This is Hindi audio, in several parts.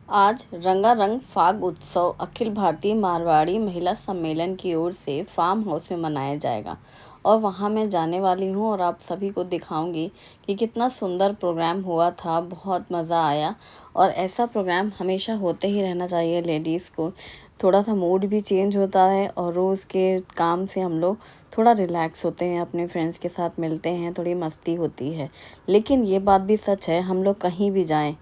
आज रंगारंग फाग उत्सव अखिल भारतीय मारवाड़ी महिला सम्मेलन की ओर से फार्म हाउस में मनाया जाएगा और वहां मैं जाने वाली हूं और आप सभी को दिखाऊंगी कि कितना सुंदर प्रोग्राम हुआ था। बहुत मज़ा आया और ऐसा प्रोग्राम हमेशा होते ही रहना चाहिए। लेडीज़ को थोड़ा सा मूड भी चेंज होता है और रोज़ के काम से हम लोग थोड़ा रिलैक्स होते हैं, अपने फ्रेंड्स के साथ मिलते हैं, थोड़ी मस्ती होती है। लेकिन ये बात भी सच है, हम लोग कहीं भी जाएं,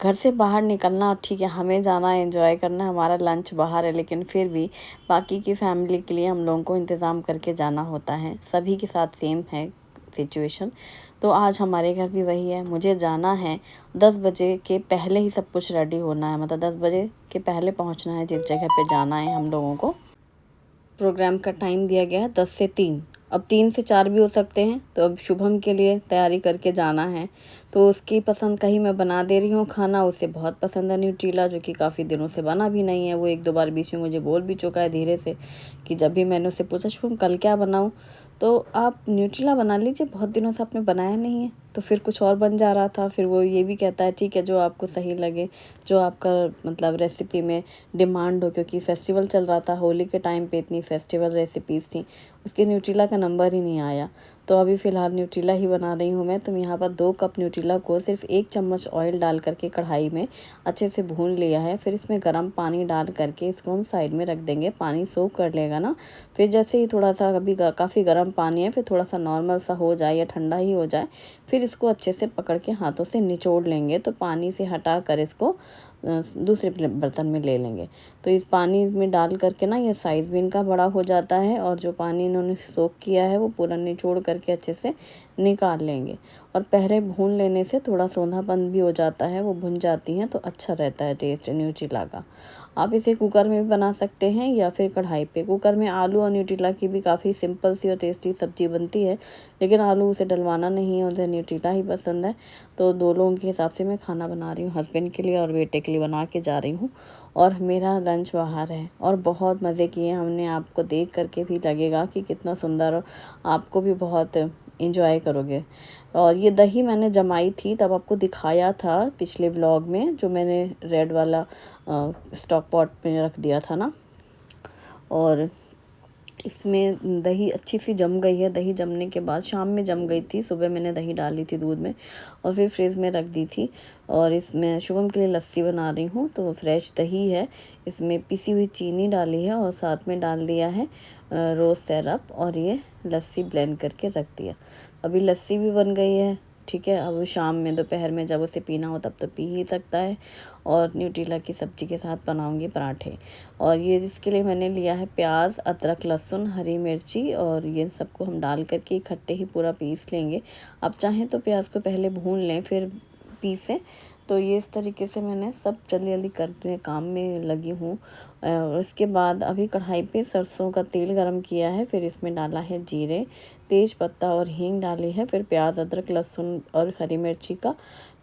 घर से बाहर निकलना ठीक है, हमें जाना है, एंजॉय करना है, हमारा लंच बाहर है, लेकिन फिर भी बाकी की फैमिली के लिए हम लोगों को इंतज़ाम करके जाना होता है। सभी के साथ सेम है सिचुएशन। तो आज हमारे घर भी वही है, मुझे जाना है। 10 बजे के पहले ही सब कुछ रेडी होना है, मतलब 10 बजे के पहले पहुंचना है जिस जगह पे जाना है हम लोगों को। प्रोग्राम का टाइम दिया गया है 10 से 3। अब 3 से 4 भी हो सकते हैं। तो अब शुभम के लिए तैयारी करके जाना है, तो उसकी पसंद का ही मैं बना दे रही हूँ खाना। उसे बहुत पसंद है न्यूट्रीला, जो कि काफ़ी दिनों से बना भी नहीं है। वो 1-2 बार बीच में मुझे बोल भी चुका है धीरे से, कि जब भी मैंने उससे पूछा शुभम कल क्या बनाऊँ, तो आप न्यूट्रीला बना लीजिए, बहुत दिनों से आपने बनाया नहीं है। तो फिर कुछ और बन जा रहा था। फिर वो ये भी कहता है ठीक है, जो आपको सही लगे, जो आपका मतलब रेसिपी में डिमांड हो, क्योंकि फेस्टिवल चल रहा था, होली के टाइम पे इतनी फेस्टिवल रेसिपीज़ थी, उसकी न्यूट्रीला का नंबर ही नहीं आया। तो अभी फ़िलहाल न्यूट्रीला ही बना रही हूँ मैं। तो यहाँ पर 2 कप न्यूट्रीला को सिर्फ 1 चम्मच ऑयल डाल करके कढ़ाई में अच्छे से भून लिया है। फिर इसमें गर्म पानी डाल करके इसको हम साइड में रख देंगे, पानी सोख कर लेगा ना। फिर जैसे ही थोड़ा सा, अभी काफ़ी गर्म पानी है, फिर थोड़ा सा नॉर्मल सा हो जाए या ठंडा ही हो जाए, फिर इसको अच्छे से पकड़ के हाथों से निचोड़ लेंगे। तो पानी से हटा कर इसको दूसरे बर्तन में ले लेंगे। तो इस पानी में डाल करके ना, ये साइज़ भी इनका बड़ा हो जाता है और जो पानी इन्होंने सोख किया है वो पूरा निचोड़ करके अच्छे से निकाल लेंगे। और पहले भून लेने से थोड़ा सोंधापन भी हो जाता है, वो भुन जाती हैं तो अच्छा रहता है टेस्ट न्यूट्रीला का। आप इसे कुकर में भी बना सकते हैं या फिर कढ़ाई पे। कुकर में आलू और न्यूट्रीला की भी काफ़ी सिंपल सी और टेस्टी सब्ज़ी बनती है, लेकिन आलू उसे डलवाना नहीं है, उसे न्यूट्रीला ही पसंद है। तो 2 लोगों के हिसाब से मैं खाना बना रही हूँ, हस्बैंड के लिए और बेटे के लिए बना के जा रही हूँ। और मेरा लंच बाहर है और बहुत मज़े किए हमने। आपको देख करके भी लगेगा कि कितना सुंदर, और आपको भी बहुत इंजॉय करोगे। और ये दही मैंने जमाई थी, तब आपको दिखाया था पिछले व्लॉग में, जो मैंने रेड वाला स्टॉक पॉट में रख दिया था ना। और इसमें दही अच्छी सी जम गई है। दही जमने के बाद, शाम में जम गई थी, सुबह मैंने दही डाली थी दूध में और फिर फ्रिज में रख दी थी। और इसमें शुभम के लिए लस्सी बना रही हूँ। तो फ्रेश दही है, इसमें पिसी हुई चीनी डाली है और साथ में डाल दिया है रोज़ सिरप, और ये लस्सी ब्लेंड करके रख दिया। अभी लस्सी भी बन गई है, ठीक है। अब शाम में, दोपहर में जब उसे पीना हो तब तो पी ही सकता है। और न्यूट्रीला की सब्ज़ी के साथ बनाऊंगी पराठे। और ये इसके लिए मैंने लिया है प्याज, अदरक, लहसुन, हरी मिर्ची, और ये सबको हम डाल करके इकट्ठे ही पूरा पीस लेंगे। आप चाहें तो प्याज को पहले भून लें फिर पीसें। तो ये इस तरीके से मैंने सब जल्दी जल्दी करने काम में लगी हूँ। और उसके बाद अभी कढ़ाई पे सरसों का तेल गरम किया है, फिर इसमें डाला है जीरे, तेज पत्ता और हींग डाली है। फिर प्याज, अदरक, लहसुन और हरी मिर्ची का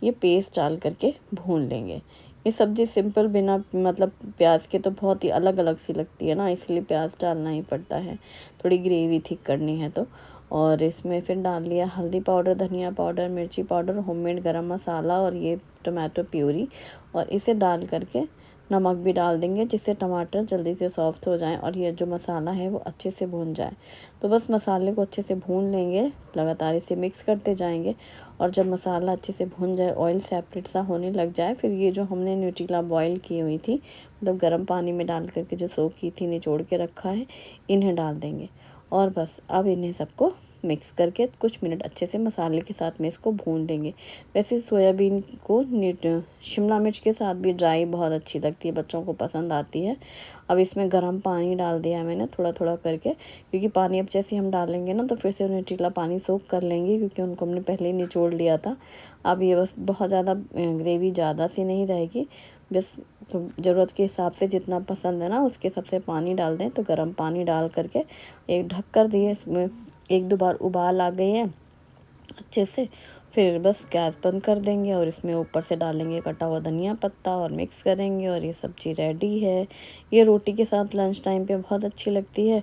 ये पेस्ट डाल करके भून लेंगे। ये सब्ज़ी सिंपल बिना मतलब प्याज के तो बहुत ही अलग अलग सी लगती है ना, इसलिए प्याज डालना ही पड़ता है, थोड़ी ग्रेवी थिक करनी है तो। और इसमें फिर डाल दिया हल्दी पाउडर, धनिया पाउडर, मिर्ची पाउडर, होममेड गरम मसाला और ये टमाटो प्यूरी। और इसे डाल करके नमक भी डाल देंगे, जिससे टमाटर जल्दी से सॉफ्ट हो जाएं और ये जो मसाला है वो अच्छे से भून जाए। तो बस मसाले को अच्छे से भून लेंगे, लगातार इसे मिक्स करते जाएंगे। और जब मसाला अच्छे से भुन जाए, ऑयल सेपरेट सा होने लग जाए, फिर ये जो हमने न्यूट्रीला बॉईल की हुई थी, मतलब गर्म पानी में डाल करके जो सोक की थी, निचोड़ के रखा है, इन्हें डाल देंगे। और बस अब इन्हें सबको मिक्स करके कुछ मिनट अच्छे से मसाले के साथ में इसको भून लेंगे। वैसे सोयाबीन को शिमला मिर्च के साथ भी ड्राई बहुत अच्छी लगती है, बच्चों को पसंद आती है। अब इसमें गर्म पानी डाल दिया है मैंने थोड़ा थोड़ा करके, क्योंकि पानी अब जैसे हम डालेंगे ना तो फिर से न्यूट्रीला पानी सोख कर लेंगे, क्योंकि उनको हमने पहले ही निचोड़ लिया था। अब ये बस बहुत ज़्यादा ग्रेवी ज़्यादा सी नहीं रहेगी, बस ज़रूरत के हिसाब से जितना पसंद है ना उसके हिसाब से पानी डाल दें। तो गर्म पानी डाल करके एक ढक कर दिए, इसमें 1-2 बार उबाल आ गई है अच्छे से, फिर बस गैस बंद कर देंगे और इसमें ऊपर से डालेंगे कटा हुआ धनिया पत्ता और मिक्स करेंगे और ये सब्ज़ी रेडी है। ये रोटी के साथ लंच टाइम पे बहुत अच्छी लगती है।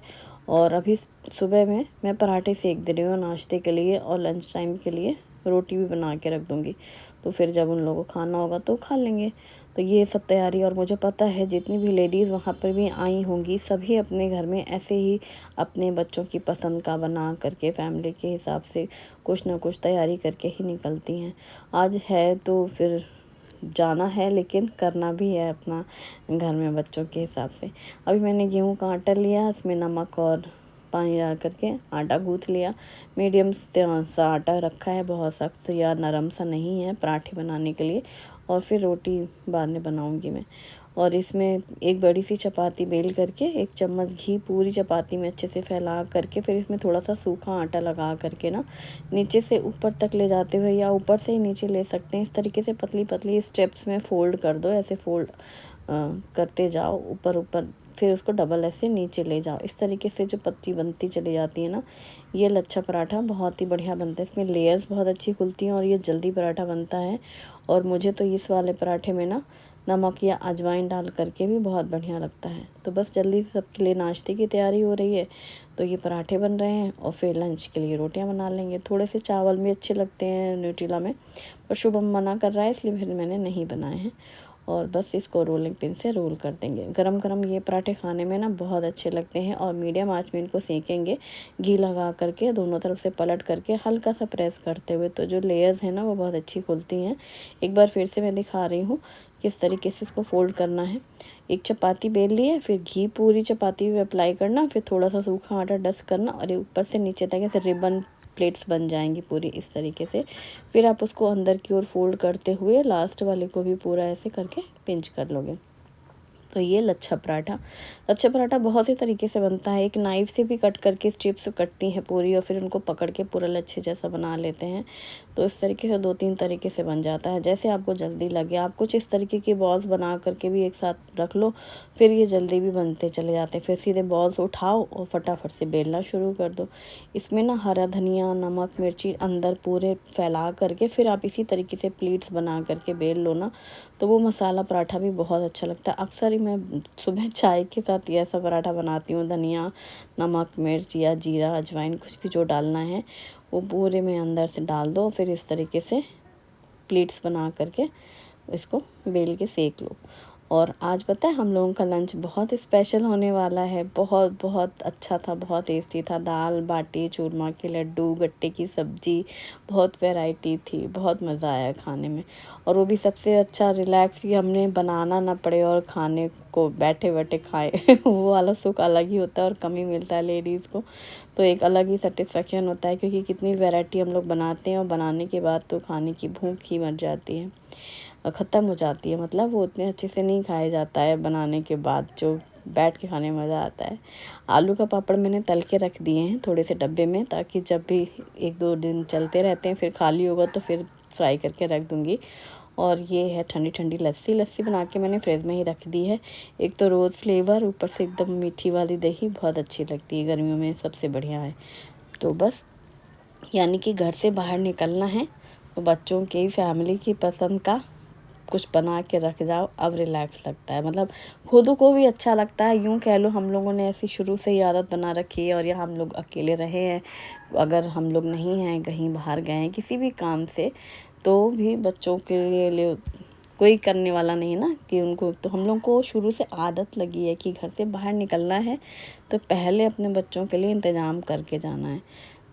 और अभी सुबह में मैं पराठे सेक दे रही हूँ नाश्ते के लिए, और लंच टाइम के लिए रोटी भी बना के रख दूँगी, तो फिर जब उन लोगों को खाना होगा तो खा लेंगे। तो ये सब तैयारी, और मुझे पता है जितनी भी लेडीज़ वहाँ पर भी आई होंगी सभी अपने घर में ऐसे ही अपने बच्चों की पसंद का बना करके फैमिली के हिसाब से कुछ ना कुछ तैयारी करके ही निकलती हैं। आज है तो फिर जाना है, लेकिन करना भी है अपना घर में बच्चों के हिसाब से। अभी मैंने गेहूं का आटा लिया, इसमें नमक और पानी डाल करके आटा गूँथ लिया। मीडियम सा आटा रखा है, बहुत सख्त या नरम सा नहीं है पराठे बनाने के लिए। और फिर रोटी बाद में बनाऊंगी मैं। और इसमें एक बड़ी सी चपाती बेल करके 1 चम्मच घी पूरी चपाती में अच्छे से फैला करके फिर इसमें थोड़ा सा सूखा आटा लगा करके ना नीचे से ऊपर तक ले जाते हुए या ऊपर से ही नीचे ले सकते हैं। इस तरीके से पतली पतली स्टेप्स में फ़ोल्ड कर दो, ऐसे फ़ोल्ड करते जाओ ऊपर ऊपर, फिर उसको डबल ऐसे नीचे ले जाओ। इस तरीके से जो पत्ती बनती चली जाती है ना, ये लच्छा पराठा बहुत ही बढ़िया बनता है। इसमें लेयर्स बहुत अच्छी खुलती हैं और ये जल्दी पराठा बनता है। और मुझे तो इस वाले पराठे में ना नमक या अजवाइन डाल करके भी बहुत बढ़िया लगता है। तो बस जल्दी से सबके लिए नाश्ते की तैयारी हो रही है, तो ये पराठे बन रहे हैं और फिर लंच के लिए रोटियां बना लेंगे। थोड़े से चावल भी अच्छे लगते हैं न्यूट्रिला में, पर शुभम मना कर रहा है इसलिए फिर मैंने नहीं बनाए हैं। और बस इसको रोलिंग पिन से रोल कर देंगे। गरम गरम ये पराठे खाने में ना बहुत अच्छे लगते हैं। और मीडियम आंच में इनको सेकेंगे, घी लगा करके दोनों तरफ से पलट करके हल्का सा प्रेस करते हुए, तो जो लेयर्स हैं ना वो बहुत अच्छी खुलती हैं। एक बार फिर से मैं दिखा रही हूँ किस तरीके से इसको फोल्ड करना है। एक चपाती बेल ली है, फिर घी पूरी चपाती पे अप्लाई करना, फिर थोड़ा सा सूखा आटा डस्ट करना और ये ऊपर से नीचे तक ऐसे रिबन प्लेट्स बन जाएंगी पूरी इस तरीके से। फिर आप उसको अंदर की ओर फोल्ड करते हुए लास्ट वाले को भी पूरा ऐसे करके पिंच कर लोगे। तो ये लच्छा पराठा बहुत से तरीके से बनता है। एक नाइफ़ से भी कट करके स्ट्रिप्स कटती हैं पूरी और फिर उनको पकड़ के पूरा लच्छे जैसा बना लेते हैं। तो इस तरीके से 2-3 तरीके से बन जाता है, जैसे आपको जल्दी लगे। आप कुछ इस तरीके की बॉल्स बना करके भी एक साथ रख लो, फिर ये जल्दी भी बनते चले जाते हैं। फिर सीधे बॉल्स उठाओ और फटाफट से बेलना शुरू कर दो। इसमें ना हरा धनिया, नमक, मिर्ची अंदर पूरे फैला करके फिर आप इसी तरीके से प्लेट्स बना करके बेल लो ना, तो वो मसाला पराठा भी बहुत अच्छा लगता है। अक्सर ही मैं सुबह चाय के साथ ये ऐसा पराठा बनाती हूँ। धनिया, नमक, मिर्च या जीरा, अजवाइन कुछ भी जो डालना है वो पूरे में अंदर से डाल दो, फिर इस तरीके से प्लेट्स बना करके इसको बेल के सेक लो। और आज पता है हम लोगों का लंच बहुत स्पेशल होने वाला है। बहुत बहुत अच्छा था, बहुत टेस्टी था। दाल बाटी, चूरमा के लड्डू, गट्टे की सब्ज़ी, बहुत वैरायटी थी, बहुत मज़ा आया खाने में। और वो भी सबसे अच्छा रिलैक्स, कि हमने बनाना ना पड़े और खाने को बैठे बैठे खाए वो वाला सुख अलग ही होता है और कम ही मिलता है लेडीज़ को। तो एक अलग ही सेटिस्फेक्शन होता है, क्योंकि कितनी वैरायटी हम लोग बनाते हैं और बनाने के बाद तो खाने की भूख ही मर जाती है, ख़त्म हो जाती है। मतलब वो उतने अच्छे से नहीं खाया जाता है बनाने के बाद, जो बैठ के खाने में मज़ा आता है। आलू का पापड़ मैंने तल के रख दिए हैं थोड़े से डब्बे में, ताकि जब भी 1-2 दिन चलते रहते हैं फिर खाली होगा तो फिर फ्राई करके रख दूँगी। और ये है ठंडी ठंडी लस्सी बना के मैंने फ्रिज में ही रख दी है। एक तो रोज़ फ्लेवर, ऊपर से एकदम मीठी वाली दही बहुत अच्छी लगती है, गर्मियों में सबसे बढ़िया है। तो बस यानी कि घर से बाहर निकलना है तो बच्चों की, फैमिली की पसंद का कुछ बना के रख जाओ, अब रिलैक्स लगता है। मतलब खुद को भी अच्छा लगता है। यूँ कह लो हम लोगों ने ऐसी शुरू से ही आदत बना रखी है। और यहाँ हम लोग अकेले रहे हैं, अगर हम लोग नहीं हैं, कहीं बाहर गए हैं किसी भी काम से, तो भी बच्चों के लिए कोई करने वाला नहीं ना, कि उनको, तो हम लोग को शुरू से आदत लगी है कि घर से बाहर निकलना है तो पहले अपने बच्चों के लिए इंतज़ाम करके जाना है।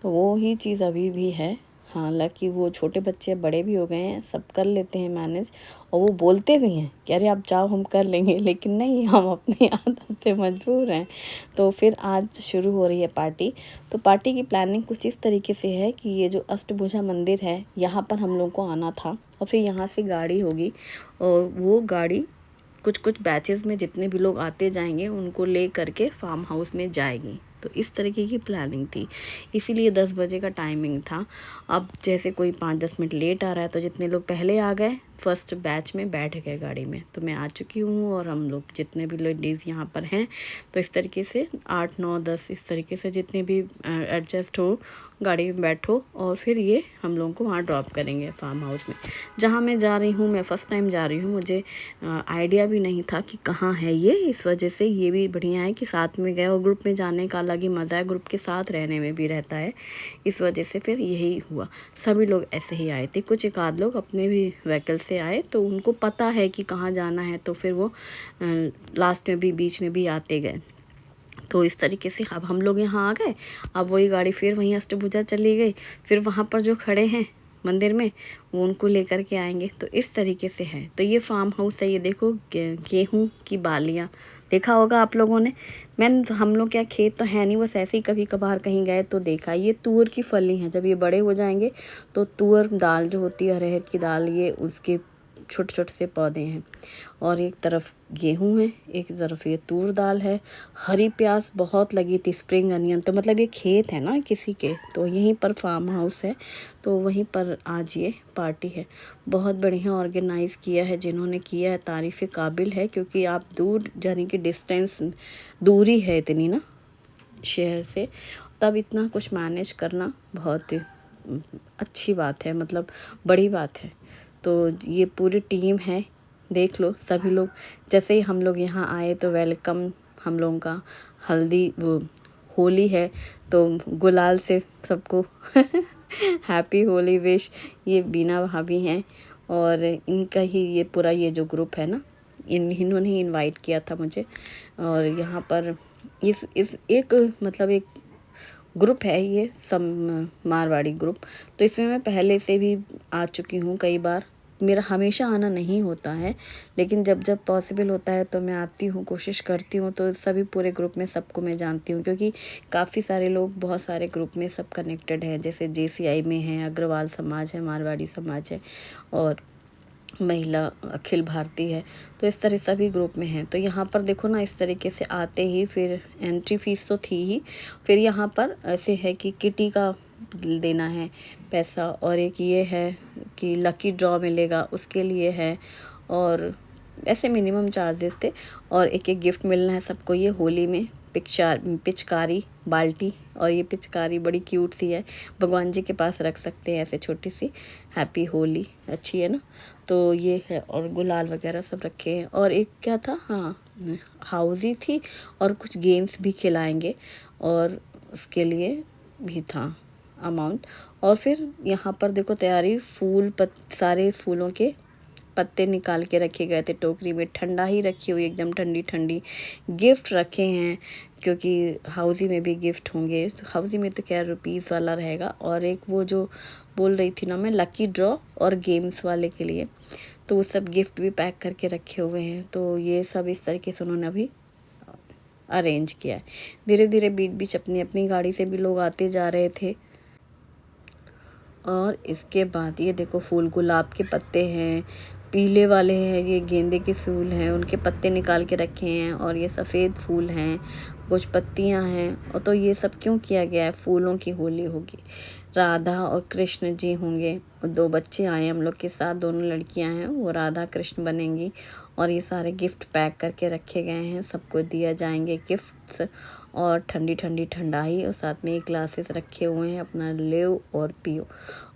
तो वो ही चीज़ अभी भी है। हालांकि वो छोटे बच्चे बड़े भी हो गए हैं, सब कर लेते हैं मैनेज, और वो बोलते भी हैं कि अरे आप जाओ हम कर लेंगे, लेकिन नहीं, हम अपनी आदत से मजबूर हैं। तो फिर आज शुरू हो रही है पार्टी। तो पार्टी की प्लानिंग कुछ इस तरीके से है कि ये जो अष्टभुजा मंदिर है यहाँ पर हम लोग को आना था, और फिर यहाँ से गाड़ी होगी और वो गाड़ी कुछ कुछ बैचेस में जितने भी लोग आते जाएंगे उनको ले करके फार्म हाउस में जाएगी। तो इस तरीके की प्लानिंग थी, इसीलिए 10 बजे का टाइमिंग था। अब जैसे कोई 5-10 मिनट लेट आ रहा है तो जितने लोग पहले आ गए फर्स्ट बैच में बैठ गए गाड़ी में, तो मैं आ चुकी हूँ। और हम लोग जितने भी लेडीज़ यहाँ पर हैं, तो इस तरीके से 8, 9, 10 इस तरीके से जितने भी एडजस्ट हो गाड़ी में बैठो, और फिर ये हम लोगों को वहाँ ड्रॉप करेंगे फार्म हाउस में। जहाँ मैं जा रही हूँ, मैं फ़र्स्ट टाइम जा रही हूँ, मुझे आइडिया भी नहीं था कि कहाँ है ये। इस वजह से ये भी बढ़िया है कि साथ में गए, और ग्रुप में जाने का अलग ही मज़ा है, ग्रुप के साथ रहने में भी रहता है। इस वजह से फिर यही हुआ, सभी लोग ऐसे ही आए थे। कुछ एक आध लोग अपने भी व्हीकल से आए तो उनको पता है कि कहाँ जाना है, तो फिर वो लास्ट में भी बीच में भी आते गए। तो इस तरीके से अब हम लोग यहाँ आ गए। अब वही गाड़ी फिर वहीं अष्टभुजा चली गई, फिर वहाँ पर जो खड़े हैं मंदिर में वो उनको लेकर के आएंगे। तो इस तरीके से है। तो ये फार्म हाउस है, ये देखो गेहूं की बालियाँ देखा होगा आप लोगों ने। हम लोग क्या खेत तो है नहीं, बस ऐसे ही कभी कभार कहीं गए तो देखा। ये तुअर की फली हैं, जब ये बड़े हो जाएंगे तो तुअर दाल जो होती है, अरहर की दाल, ये उसके छोटे छोटे से पौधे हैं। और एक तरफ गेहूं है, एक तरफ ये तूर दाल है। हरी प्याज बहुत लगी थी, स्प्रिंग अनियन, तो मतलब ये खेत है ना किसी के, तो यहीं पर फार्म हाउस है, तो वहीं पर आज ये पार्टी है। बहुत बढ़िया ऑर्गेनाइज़ किया है जिन्होंने किया है, तारीफ़ काबिल है, क्योंकि आप दूर यानी कि डिस्टेंस दूरी है इतनी ना शहर से, तब इतना कुछ मैनेज करना बहुत अच्छी बात है, मतलब बड़ी बात है। तो ये पूरी टीम है, देख लो सभी लोग। जैसे ही हम लोग यहाँ आए तो वेलकम हम लोगों का, हल्दी वो होली है तो गुलाल से सबको हैप्पी होली विश। ये बीना भाभी हैं और इनका ही ये पूरा ये जो ग्रुप है ना, इन्होंने ही इनवाइट किया था मुझे। और यहाँ पर इस एक मतलब एक ग्रुप है ये सब, मारवाड़ी ग्रुप। तो इसमें मैं पहले से भी आ चुकी हूँ कई बार। मेरा हमेशा आना नहीं होता है, लेकिन जब जब पॉसिबल होता है तो मैं आती हूँ, कोशिश करती हूँ। तो सभी पूरे ग्रुप में सबको मैं जानती हूँ, क्योंकि काफ़ी सारे लोग बहुत सारे ग्रुप में सब कनेक्टेड हैं। जैसे JCI में है, अग्रवाल समाज है, मारवाड़ी समाज है, और महिला अखिल भारती है। तो इस तरह सभी ग्रुप में हैं। तो यहाँ पर देखो ना, इस तरीके से आते ही फिर एंट्री फीस तो थी ही, फिर यहाँ पर ऐसे है कि किटी का देना है पैसा, और एक ये है कि लकी ड्रॉ मिलेगा उसके लिए है, और ऐसे मिनिमम चार्जेस थे। और एक एक गिफ्ट मिलना है सबको ये होली में, पिचकारी बाल्टी, और ये पिचकारी बड़ी क्यूट सी है, भगवान जी के पास रख सकते हैं ऐसे छोटी सी। हैप्पी होली, अच्छी है ना। तो ये है, और गुलाल वगैरह सब रखे हैं। और एक क्या था, हाँ हाउजी थी, और कुछ गेम्स भी खिलाएंगे, और उसके लिए भी था अमाउंट। और फिर यहाँ पर देखो तैयारी, सारे फूलों के पत्ते निकाल के रखे गए थे टोकरी में, ठंडा ही रखी हुई, एकदम ठंडी ठंडी। गिफ्ट रखे हैं, क्योंकि हाउसी में भी गिफ्ट होंगे। हाउसी में तो क्या रुपीज़ वाला रहेगा, और एक वो जो बोल रही थी ना मैं, लकी ड्रॉ और गेम्स वाले के लिए, तो वो सब गिफ्ट भी पैक करके रखे हुए हैं। तो ये सब इस तरीके से उन्होंने अभी अरेंज किया है। धीरे धीरे बीच बीच अपनी अपनी गाड़ी से भी लोग आते जा रहे थे। और इसके बाद ये देखो फूल, गुलाब के पत्ते हैं, पीले वाले हैं, ये गेंदे के फूल हैं, उनके पत्ते निकाल के रखे हैं, और ये सफ़ेद फूल हैं, कुछ पत्तियां हैं। और तो ये सब क्यों किया गया है, फूलों की होली होगी, राधा और कृष्ण जी होंगे, और 2 बच्चे आए हम लोग के साथ, दोनों लड़कियां हैं, वो राधा कृष्ण बनेंगी। और ये सारे गिफ्ट पैक करके रखे गए हैं, सबको दिया जाएंगे गिफ्ट्स, और ठंडी ठंडी ठंडाई, और साथ में ग्लासेस रखे हुए हैं, अपना लो और पियो।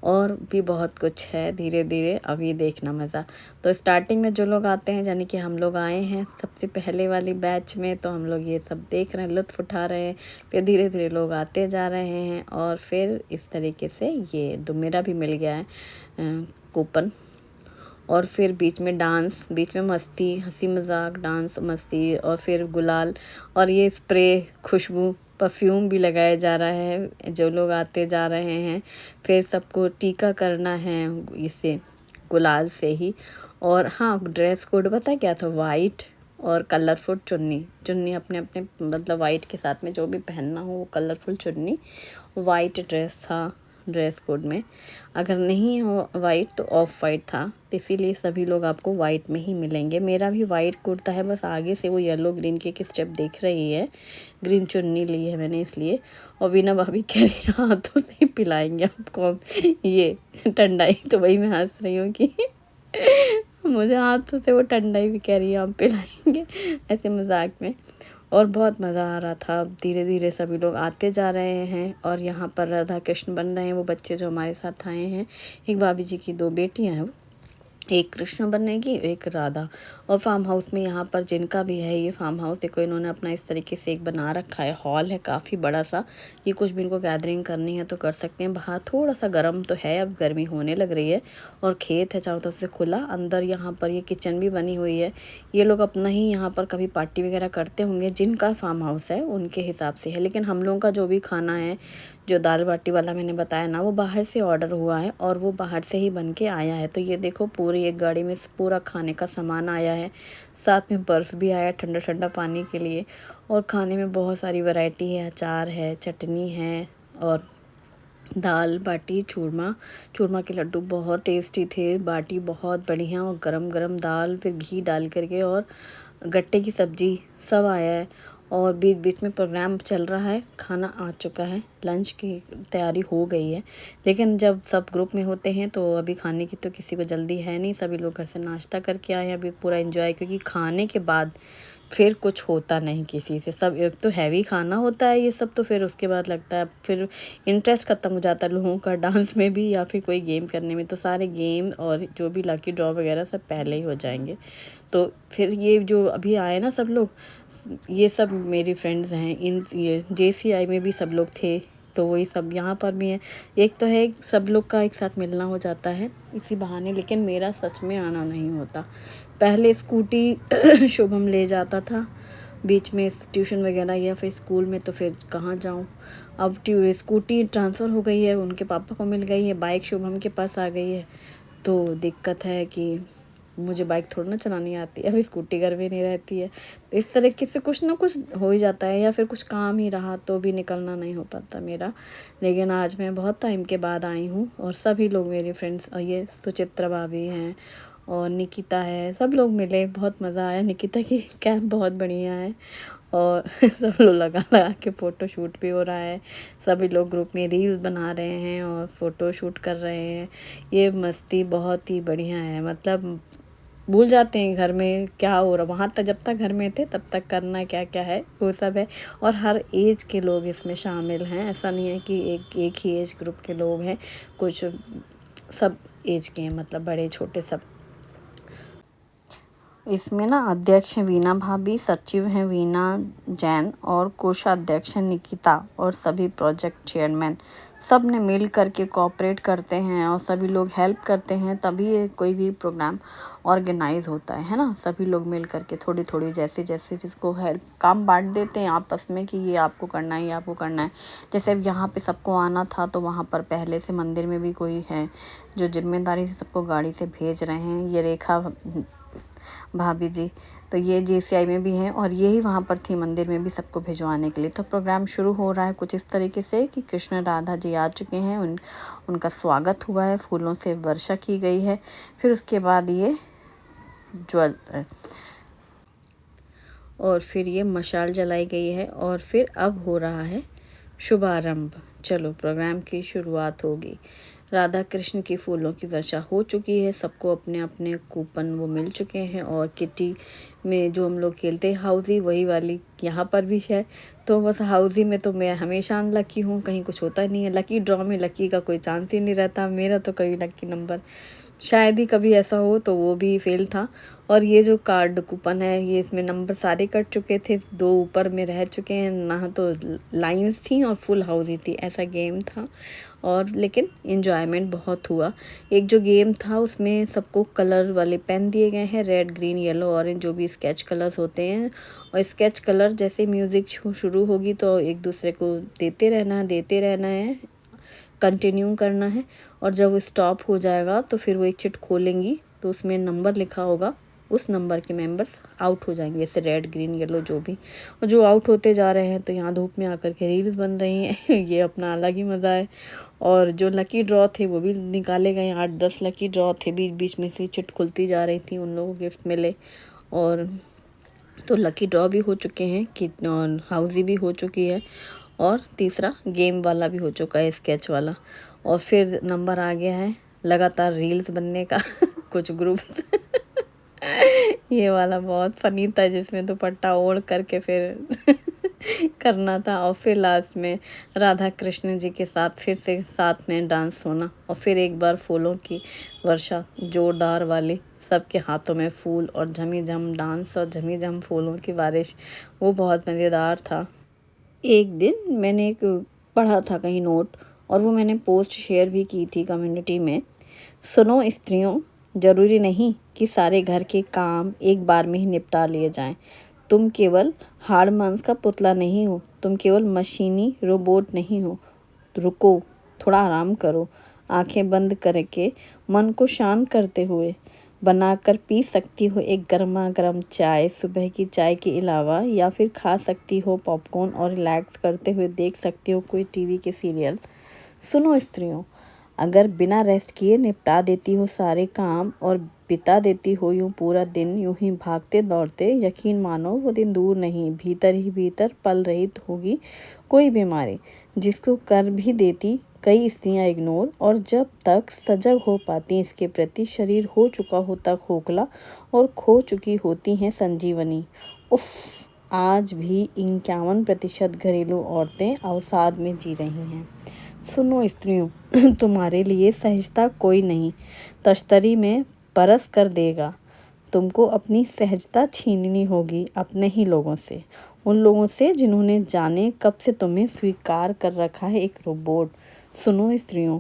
और भी बहुत कुछ है, धीरे धीरे अब ये देखना मज़ा। तो स्टार्टिंग में जो लोग आते हैं, यानी कि हम लोग आए हैं सबसे पहले वाली बैच में, तो हम लोग ये सब देख रहे हैं, लुत्फ़ उठा रहे हैं। फिर धीरे धीरे लोग आते जा रहे हैं, और फिर इस तरीके से ये मेरा भी मिल गया है कूपन। और फिर बीच में डांस, बीच में मस्ती, हंसी मजाक, डांस मस्ती, और फिर गुलाल, और ये स्प्रे, खुशबू, परफ्यूम भी लगाया जा रहा है, जो लोग आते जा रहे हैं। फिर सबको टीका करना है इसे गुलाल से ही। और हाँ, ड्रेस कोड पता है क्या था, वाइट और कलरफुल चुन्नी अपने अपने, मतलब वाइट के साथ में जो भी पहनना हो वो कलरफुल चुन्नी, वाइट ड्रेस था ड्रेस कोड में। अगर नहीं हो वाइट तो ऑफ वाइट था, इसीलिए सभी लोग आपको वाइट में ही मिलेंगे। मेरा भी वाइट कुर्ता है, बस आगे से वो येलो ग्रीन के स्टेप देख रही है, ग्रीन चुन्नी ली है मैंने इसलिए। और बीना भाभी कह रही है हाथों से ही पिलाएंगे आपको ये ठंडाई, तो वही मैं हंस रही हूँ कि मुझे हाथों से वो ठंडाई भी कह रही है हम पिलाएंगे, ऐसे मजाक में। और बहुत मज़ा आ रहा था। धीरे धीरे सभी लोग आते जा रहे हैं, और यहाँ पर राधा कृष्ण बन रहे हैं वो बच्चे जो हमारे साथ आए हैं। एक भाभी जी की 2 बेटियां हैं, एक कृष्ण बनेगी, एक राधा। और फार्म हाउस में यहाँ पर जिनका भी है ये फार्म हाउस, देखो इन्होंने अपना इस तरीके से एक बना रखा है, हॉल है काफ़ी बड़ा सा। ये कुछ भी इनको गैदरिंग करनी है तो कर सकते हैं। बाहर थोड़ा सा गर्म तो है, अब गर्मी होने लग रही है, और खेत है चारों तरफ से खुला। अंदर यहाँ पर ये किचन भी बनी हुई है। ये लोग अपना ही यहाँ पर कभी पार्टी वगैरह करते होंगे, जिनका फार्म हाउस है उनके हिसाब से है। लेकिन हम लोगों का जो भी खाना है, जो दाल बाटी वाला मैंने बताया ना, वो बाहर से ऑर्डर हुआ है और वो बाहर से ही बन के आया है। तो ये देखो पूरी एक गाड़ी में पूरा खाने का सामान आया है, साथ में बर्फ़ भी आया ठंडा ठंडा पानी के लिए। और खाने में बहुत सारी वैरायटी है, अचार है, चटनी है, और दाल बाटी चूरमा। चूरमा के लड्डू बहुत टेस्टी थे, बाटी बहुत बढ़िया, और गरम गरम दाल, फिर घी डाल करके, और गट्टे की सब्ज़ी सब आया है। और बीच बीच में प्रोग्राम चल रहा है, खाना आ चुका है, लंच की तैयारी हो गई है। लेकिन जब सब ग्रुप में होते हैं तो अभी खाने की तो किसी को जल्दी है नहीं, सभी लोग घर से नाश्ता करके आए हैं, अभी पूरा एंजॉय, क्योंकि खाने के बाद फिर कुछ होता नहीं किसी से। सब एक तो हैवी खाना होता है ये सब, तो फिर उसके बाद लगता है फिर इंटरेस्ट ख़त्म हो जाता है लोगों का डांस में भी या फिर कोई गेम करने में। तो सारे गेम और जो भी लकी ड्रॉ वगैरह सब पहले ही हो जाएंगे। तो फिर ये जो अभी आए ना सब लोग, ये सब मेरी फ्रेंड्स हैं। ये JCI में भी सब लोग थे, तो वही सब यहाँ पर भी हैं। एक तो है सब लोग का एक साथ मिलना हो जाता है इसी बहाने, लेकिन मेरा सच में आना नहीं होता। पहले स्कूटी शुभम ले जाता था बीच में ट्यूशन वगैरह या फिर स्कूल में, तो फिर कहाँ जाऊँ। अब स्कूटी ट्रांसफ़र हो गई है, उनके पापा को मिल गई है, बाइक शुभम के पास आ गई है। तो दिक्कत है कि मुझे बाइक थोड़ा ना चलानी आती है, अभी स्कूटी घर में नहीं रहती है। तो इस तरीके से कुछ ना कुछ हो ही जाता है, या फिर कुछ काम ही रहा तो भी निकलना नहीं हो पाता मेरा। लेकिन आज मैं बहुत टाइम के बाद आई हूँ, और सभी लोग मेरी फ्रेंड्स, और ये सुचित्रा भाभी हैं और निकिता है, सब लोग मिले, बहुत मज़ा आया। निकिता की कैप बहुत बढ़िया है, और सब लोग लगा लगा के फ़ोटो शूट भी हो रहा है। सभी लोग ग्रुप में रील्स बना रहे हैं और फ़ोटो शूट कर रहे हैं। ये मस्ती बहुत ही बढ़िया है, मतलब भूल जाते हैं घर में क्या हो रहा। वहाँ तक जब तक घर में थे तब तक करना क्या क्या है वो सब है। और हर एज के लोग इसमें शामिल हैं, ऐसा नहीं है कि एक ही एज ग्रुप के लोग हैं, कुछ सब एज के हैं, मतलब बड़े छोटे सब। इसमें ना अध्यक्ष हैं वीना भाभी, सचिव हैं वीना जैन, और कोषाध्यक्ष हैं निकिता, और सभी प्रोजेक्ट चेयरमैन सब ने मिल करके कोऑपरेट करते हैं, और सभी लोग हेल्प करते हैं, तभी ये कोई भी प्रोग्राम ऑर्गेनाइज होता है ना। सभी लोग मिल करके थोड़ी थोड़ी जैसे जैसे जिसको हेल्प काम बांट देते हैं आपस में कि ये आपको करना है, ये आपको करना है। जैसे अब यहाँ पे सबको आना था, तो वहाँ पर पहले से मंदिर में भी कोई है जो जिम्मेदारी से सबको गाड़ी से भेज रहे हैं, ये रेखा भाभी जी। तो ये JCI में भी हैं, और यही वहाँ पर थी मंदिर में भी सबको भिजवाने के लिए। तो प्रोग्राम शुरू हो रहा है कुछ इस तरीके से कि कृष्ण राधा जी आ चुके हैं, उनका स्वागत हुआ है, फूलों से वर्षा की गई है। फिर उसके बाद ये ज्वल और फिर ये मशाल जलाई गई है, और फिर अब हो रहा है शुभारंभ। चलो प्रोग्राम की शुरुआत होगी। राधा कृष्ण की फूलों की वर्षा हो चुकी है, सबको अपने अपने कूपन वो मिल चुके हैं, और किटी में जो हम लोग खेलते हैं हाउजी, वही वाली यहाँ पर भी है। तो बस हाउजी में तो मैं हमेशा अनलकी हूँ, कहीं कुछ होता नहीं है। लकी ड्रॉ में लकी का कोई चांस ही नहीं रहता, मेरा तो कभी लकी नंबर शायद ही कभी ऐसा हो, तो वो भी फेल था। और ये जो कार्ड कूपन है, ये इसमें नंबर सारे कट चुके थे, 2 ऊपर में रह चुके हैं ना, तो लाइंस थी और फुल हाउस ही थी, ऐसा गेम था। और लेकिन इन्जॉयमेंट बहुत हुआ। एक जो गेम था उसमें सबको कलर वाले पेन दिए गए हैं, रेड ग्रीन येलो ऑरेंज, जो भी स्केच कलर्स होते हैं। और स्केच कलर जैसे म्यूज़िक शुरू होगी तो एक दूसरे को देते रहना है, कंटिन्यू करना है। और जब स्टॉप हो जाएगा तो फिर वो एक चिट खोलेंगी, तो उसमें नंबर लिखा होगा, उस नंबर के मेंबर्स आउट हो जाएंगे, जैसे रेड ग्रीन येलो जो भी। और जो आउट होते जा रहे हैं तो यहाँ धूप में आकर के रील्स बन रही हैं ये अपना अलग ही मज़ा है। और जो लकी ड्रॉ थे वो भी निकाले गए, 8-10 लकी ड्रॉ थे, बीच बीच में से चिट खुलती जा रही थी, उन लोगों को गिफ्ट मिले। और तो लकी ड्रॉ भी हो चुके हैं कि, और हाउजी भी हो चुकी है, और तीसरा गेम वाला भी हो चुका है, स्केच वाला। और फिर नंबर आ गया है लगातार रील्स बनने का कुछ ग्रुप ये वाला बहुत फनी था, जिसमें दुपट्टा ओढ़ करके फिर करना था, और फिर लास्ट में राधा कृष्ण जी के साथ फिर से साथ में डांस होना, और फिर एक बार फूलों की वर्षा जोरदार वाली। सबके हाथों में फूल और झमी-झम डांस और झमी-झम फूलों की बारिश, वो बहुत मज़ेदार था। एक दिन मैंने एक पढ़ा था कहीं नोट, और वो मैंने पोस्ट शेयर भी की थी कम्युनिटी में। सुनो स्त्रियों, ज़रूरी नहीं कि सारे घर के काम एक बार में ही निपटा लिए जाएं। तुम केवल हाड़ मांस का पुतला नहीं हो, तुम केवल मशीनी रोबोट नहीं हो। रुको, थोड़ा आराम करो। आंखें बंद करके मन को शांत करते हुए बनाकर पी सकती हो एक गर्मा गर्म चाय सुबह की चाय के अलावा, या फिर खा सकती हो पॉपकॉर्न और रिलैक्स करते हुए देख सकती हो कोई टीवी के सीरियल। सुनो स्त्रियों, अगर बिना रेस्ट किए निपटा देती हो सारे काम और बिता देती हो यूं पूरा दिन यूं ही भागते दौड़ते, यकीन मानो वो दिन दूर नहीं, भीतर ही भीतर पल रही होगी कोई बीमारी, जिसको कर भी देती कई स्त्रियां इग्नोर, और जब तक सजग हो पाती इसके प्रति शरीर हो चुका होता खोखला और खो चुकी होती हैं संजीवनी। उफ, आज भी 51% घरेलू औरतें अवसाद में जी रही हैं। सुनो स्त्रियों, तुम्हारे लिए सहजता कोई नहीं तश्तरी में परस कर देगा। तुमको अपनी सहजता छीननी होगी अपने ही लोगों से, उन लोगों से जिन्होंने जाने कब से तुम्हें स्वीकार कर रखा है एक रोबोट। सुनो स्त्रियों,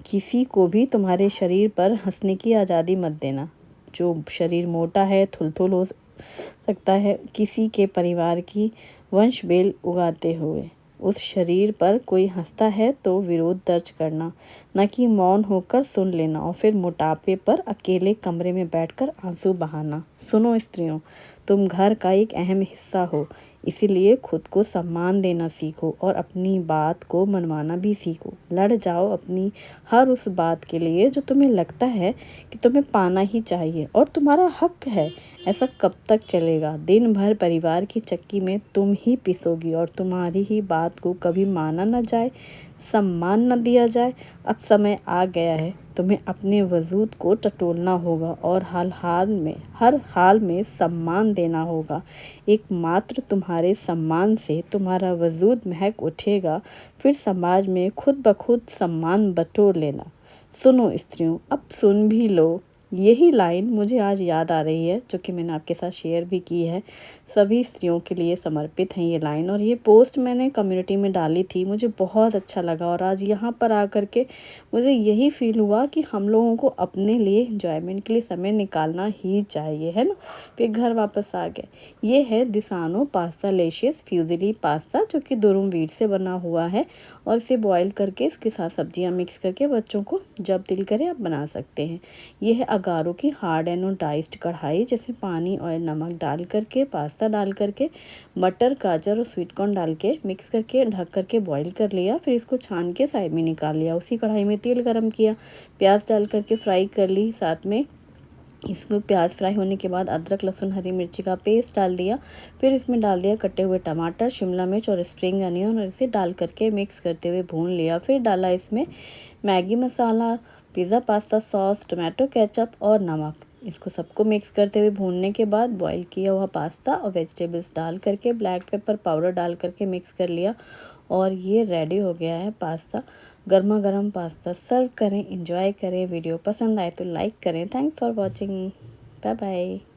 किसी को भी तुम्हारे शरीर पर हंसने की आज़ादी मत देना। जो शरीर मोटा है, थुलथुल हो सकता है किसी के परिवार की वंश बेल उगाते हुए, उस शरीर पर कोई हंसता है तो विरोध दर्ज करना, न कि मौन होकर सुन लेना और फिर मोटापे पर अकेले कमरे में बैठकर आंसू बहाना। सुनो स्त्रियों, तुम घर का एक अहम हिस्सा हो, इसीलिए खुद को सम्मान देना सीखो और अपनी बात को मनवाना भी सीखो। लड़ जाओ अपनी हर उस बात के लिए जो तुम्हें लगता है कि तुम्हें पाना ही चाहिए और तुम्हारा हक है। ऐसा कब तक चलेगा? दिन भर परिवार की चक्की में तुम ही पिसोगी और तुम्हारी ही बात को कभी माना न जाए, सम्मान न दिया जाए। अब समय आ गया है, तुम्हें अपने वजूद को टटोलना होगा और हर हाल में सम्मान देना होगा। एकमात्र तुम्हारे सम्मान से तुम्हारा वजूद महक उठेगा, फिर समाज में खुद ब खुद सम्मान बटोर लेना। सुनो स्त्रियों, अब सुन भी लो। यही लाइन मुझे आज याद आ रही है, जो कि मैंने आपके साथ शेयर भी की है। सभी स्त्रियों के लिए समर्पित है ये लाइन, और ये पोस्ट मैंने कम्युनिटी में डाली थी। मुझे बहुत अच्छा लगा और आज यहाँ पर आकर के मुझे यही फील हुआ कि हम लोगों को अपने लिए एंजॉयमेंट के लिए समय निकालना ही चाहिए, है ना। फिर घर वापस आ गए। ये है दिसानो पास्ता लेशियस फ्यूजिली पास्ता, जो कि दुरुम वीट से बना हुआ है, और इसे बॉईल करके इसके साथ सब्जियां मिक्स करके बच्चों को जब दिल करे आप बना सकते हैं। ये है अगारो की हार्ड एंड डाइस्ड कढ़ाई, जिसमें पानी और नमक डाल करके पास्ता डाल करके मटर गाजर और स्वीट कॉर्न डाल के मिक्स करके ढक करके बॉईल कर लिया। फिर इसको छान के साइड में निकाल लिया। उसी कढ़ाई में तेल गरम किया, प्याज डाल करके फ्राई कर ली। साथ में इसको प्याज फ्राई होने के बाद अदरक लहसुन हरी मिर्ची का पेस्ट डाल दिया। फिर इसमें डाल दिया कटे हुए टमाटर, शिमला मिर्च और स्प्रिंग अनियन, और इसे डाल करके मिक्स करते हुए भून लिया। फिर डाला इसमें Maggi masala, pizza pasta sauce, tomato ketchup और नमक। इसको सबको मिक्स करते हुए भूनने के बाद बॉईल किया हुआ पास्ता और वेजिटेबल्स डाल करके ब्लैक पेपर पाउडर डाल करके मिक्स कर लिया, और ये रेडी हो गया है पास्ता। गर्मा गर्म पास्ता सर्व करें, एंजॉय करें। वीडियो पसंद आए तो लाइक करें। Thanks for watching. Bye bye.